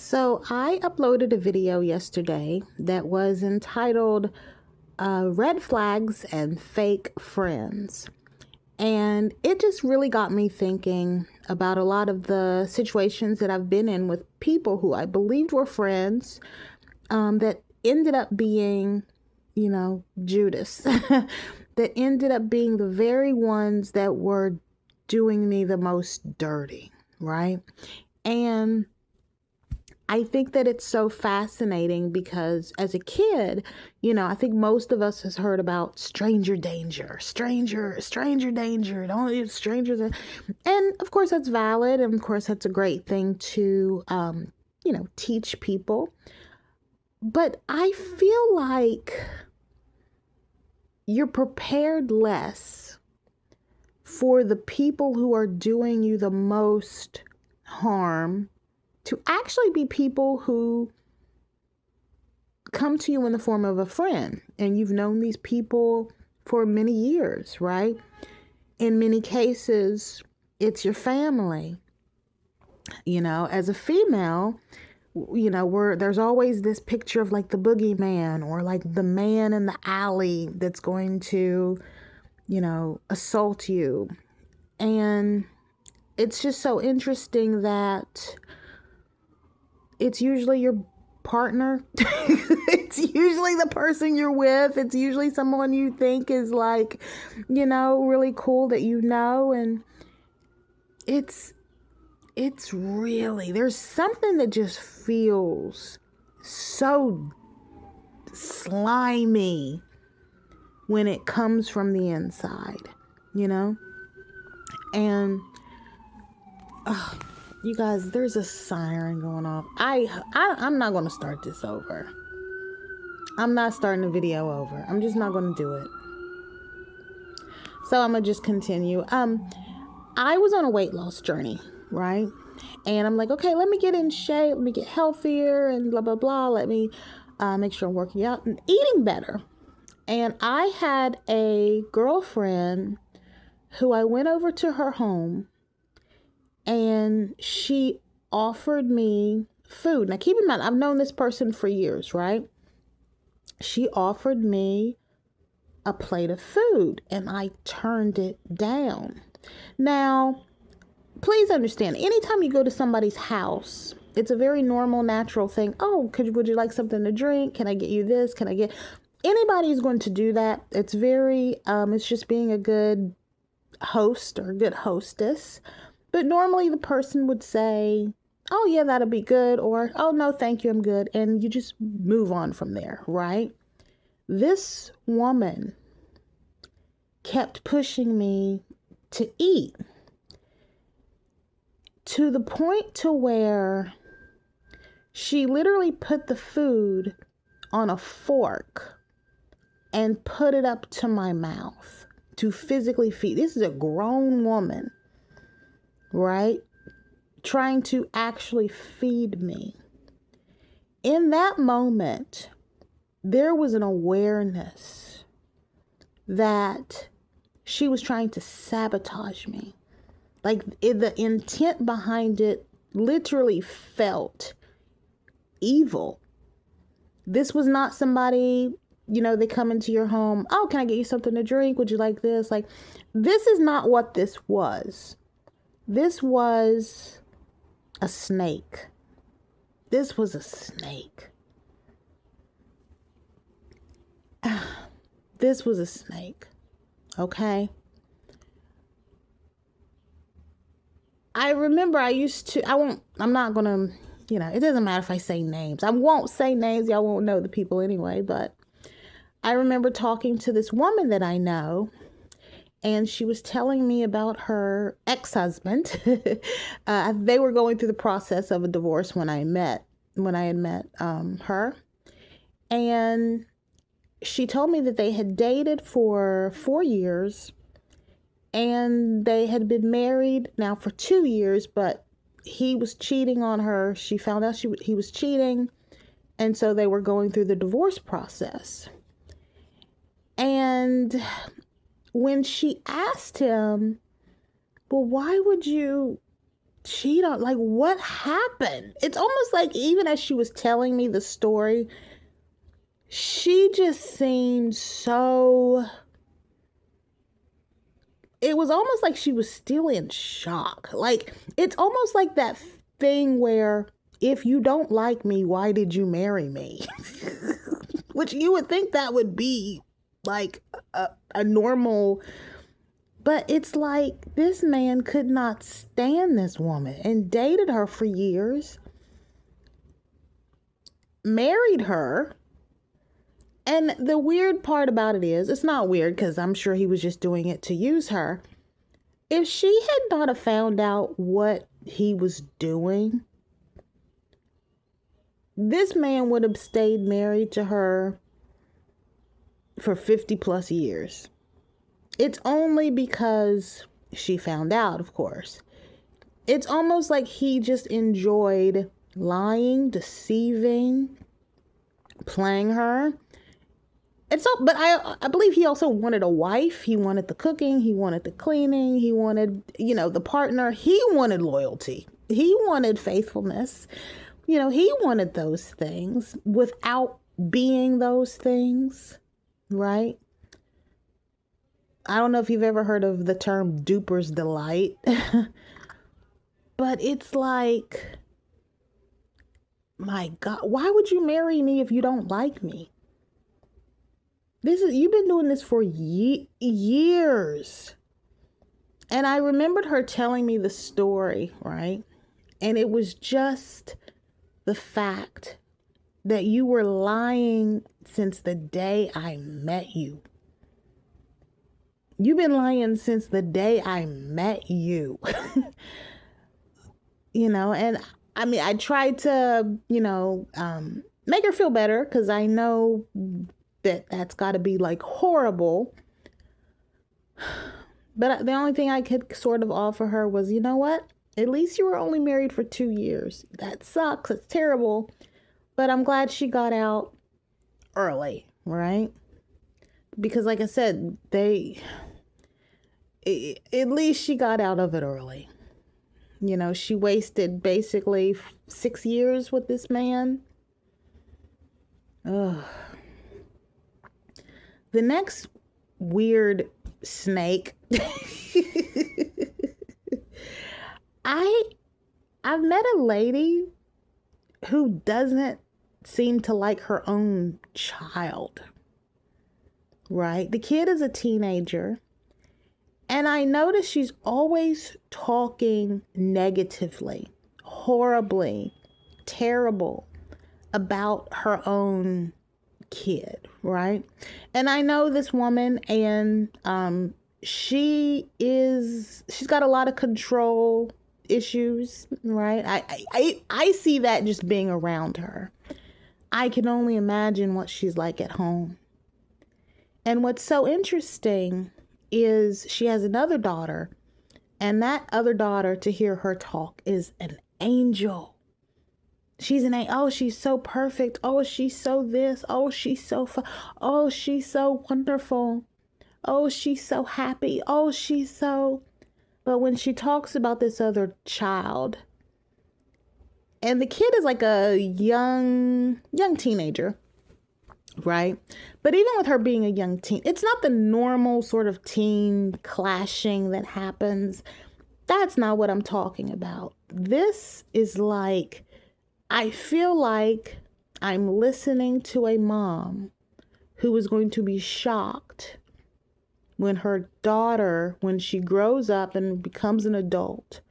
So I uploaded a video yesterday that was entitled Red Flags and Fake Friends. And it just really got me thinking about a lot of the situations that I've been in with people who I believed were friends that ended up being, Judas, that ended up being the very ones that were doing me the most dirty, right? And I think that it's so fascinating because as a kid, I think most of us has heard about stranger danger, stranger danger, don't strangers. And of course that's valid. And of course that's a great thing to, teach people. But I feel like you're prepared less for the people who are doing you the most harm to actually be people who come to you in the form of a friend. And you've known these people for many years, right? In many cases, it's your family. As a female, there's always this picture of like the boogeyman or like the man in the alley that's going to, assault you. And it's just so interesting that it's usually your partner. It's usually the person you're with. It's usually someone you think is like, really cool that and it's really, there's something that just feels so slimy when it comes from the inside, and you guys, there's a siren going off. I'm not going to start this over. I'm not starting the video over. I'm just not going to do it. So I'm going to just continue. I was on a weight loss journey, right? And I'm like, okay, let me get in shape. Let me get healthier and blah, blah, blah. Let me make sure I'm working out and eating better. And I had a girlfriend who I went over to her home and she offered me food. Now, keep in mind, I've known this person for years, right? She offered me a plate of food and I turned it down. Now, please understand, anytime you go to somebody's house, it's a very normal, natural thing. Oh, would you like something to drink? Can I get you this? Anybody is going to do that. It's very, it's just being a good host or a good hostess. But normally the person would say, oh yeah, that'll be good. Or, oh no, thank you, I'm good. And you just move on from there, right? This woman kept pushing me to eat to the point to where she literally put the food on a fork and put it up to my mouth to physically feed. This is a grown woman, right? Trying to actually feed me. In that moment, there was an awareness that she was trying to sabotage me. Like the intent behind it literally felt evil. This was not somebody, they come into your home. Oh, can I get you something to drink? Would you like this? Like, this is not what this was. This was a snake. This was a snake. This was a snake. Okay. I remember I'm not going to, it doesn't matter if I say names. I won't say names. Y'all won't know the people anyway. But I remember talking to this woman that I know. And she was telling me about her ex-husband. They were going through the process of a divorce when I had met her. And she told me that they had dated for 4 years and they had been married now for 2 years, but he was cheating on her. She found out he was cheating. And so they were going through the divorce process. And when she asked him, well, why would you cheat on, like, what happened? It's almost like even as she was telling me the story, she just seemed so, it was almost like she was still in shock. Like, it's almost like that thing where, if you don't like me, why did you marry me? Which you would think that would be like a normal, but it's like this man could not stand this woman and dated her for years, married her. And the weird part about it is, it's not weird because I'm sure he was just doing it to use her. If she had not have found out what he was doing, this man would have stayed married to her for 50 plus years. It's only because she found out, of course. It's almost like he just enjoyed lying, deceiving, playing her. And so, but I believe he also wanted a wife. He wanted the cooking. He wanted the cleaning. He wanted, the partner. He wanted loyalty. He wanted faithfulness. He wanted those things without being those things, right? I don't know if you've ever heard of the term duper's delight, but it's like, my God, why would you marry me if you don't like me? You've been doing this for years. And I remembered her telling me the story, right? And it was just the fact that you were lying since the day I met you. You've been lying since the day I met you. And I mean, I tried to, make her feel better, because I know that's got to be like horrible. But the only thing I could sort of offer her was, you know what? At least you were only married for 2 years. That sucks. It's terrible. But I'm glad she got out early, right? Because like I said, at least she got out of it early. She wasted basically 6 years with this man. Ugh. The next weird snake. I've met a lady who doesn't seem to like her own child, right? The kid is a teenager, and I notice she's always talking negatively, horribly, terrible about her own kid, right? And I know this woman, and she's got a lot of control issues, right? I see that just being around her. I can only imagine what she's like at home. And what's so interesting is she has another daughter, and that other daughter, to hear her talk, is an angel. She's an angel. Oh, she's so perfect. Oh, she's so this. Oh, she's so oh, she's so wonderful. Oh, she's so happy. Oh, she's so. But when she talks about this other child, and the kid is like a young teenager, right? But even with her being a young teen, it's not the normal sort of teen clashing that happens. That's not what I'm talking about. This is like, I feel like I'm listening to a mom who is going to be shocked when her daughter, when she grows up and becomes an adult,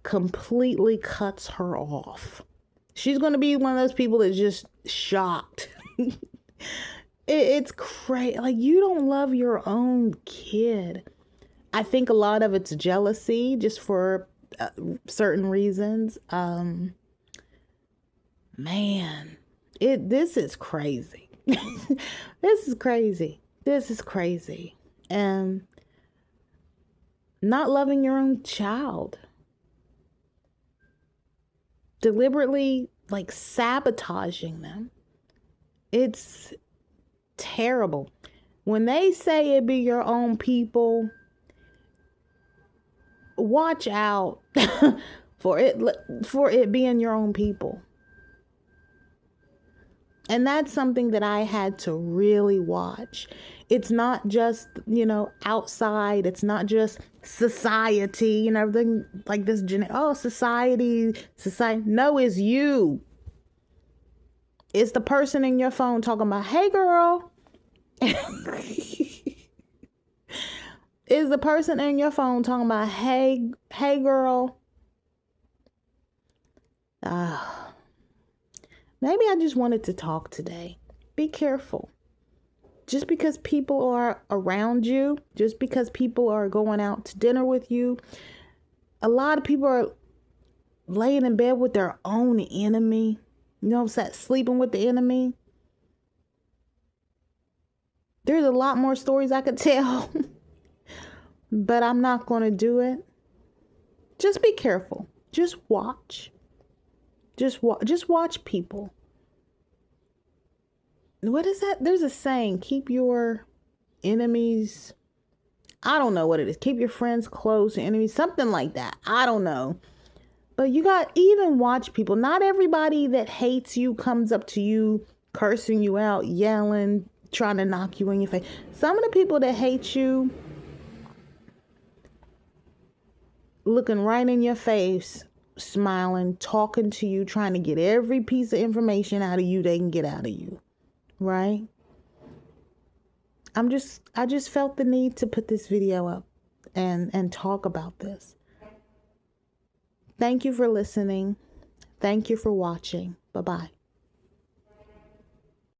completely cuts her off. She's going to be one of those people that's just shocked. It's crazy. Like, you don't love your own kid. I think a lot of it's jealousy, just for certain reasons. Man, this is crazy. This is crazy. This is crazy. And not loving your own child. Deliberately, like, sabotaging them. It's terrible. When they say it be your own people, watch out for it being your own people. And that's something that I had to really watch. It's not just, outside. It's not just society, everything like this. Society. No, it's you. It's the person in your phone talking about, hey, girl. Is the person in your phone talking about, hey, girl. Maybe I just wanted to talk today. Be careful. Just because people are around you, just because people are going out to dinner with you, a lot of people are laying in bed with their own enemy. Sleeping with the enemy. There's a lot more stories I could tell, but I'm not going to do it. Just be careful. Just watch. Just watch people. What is that? There's a saying, keep your enemies. I don't know what it is. Keep your friends close, your enemies, something like that. I don't know. But even watch people. Not everybody that hates you comes up to you, cursing you out, yelling, trying to knock you in your face. Some of the people that hate you, looking right in your face, smiling, talking to you, trying to get every piece of information out of you they can get out of you. Right? I just felt the need to put this video up and talk about this. Thank you for listening. Thank you for watching. Bye-bye.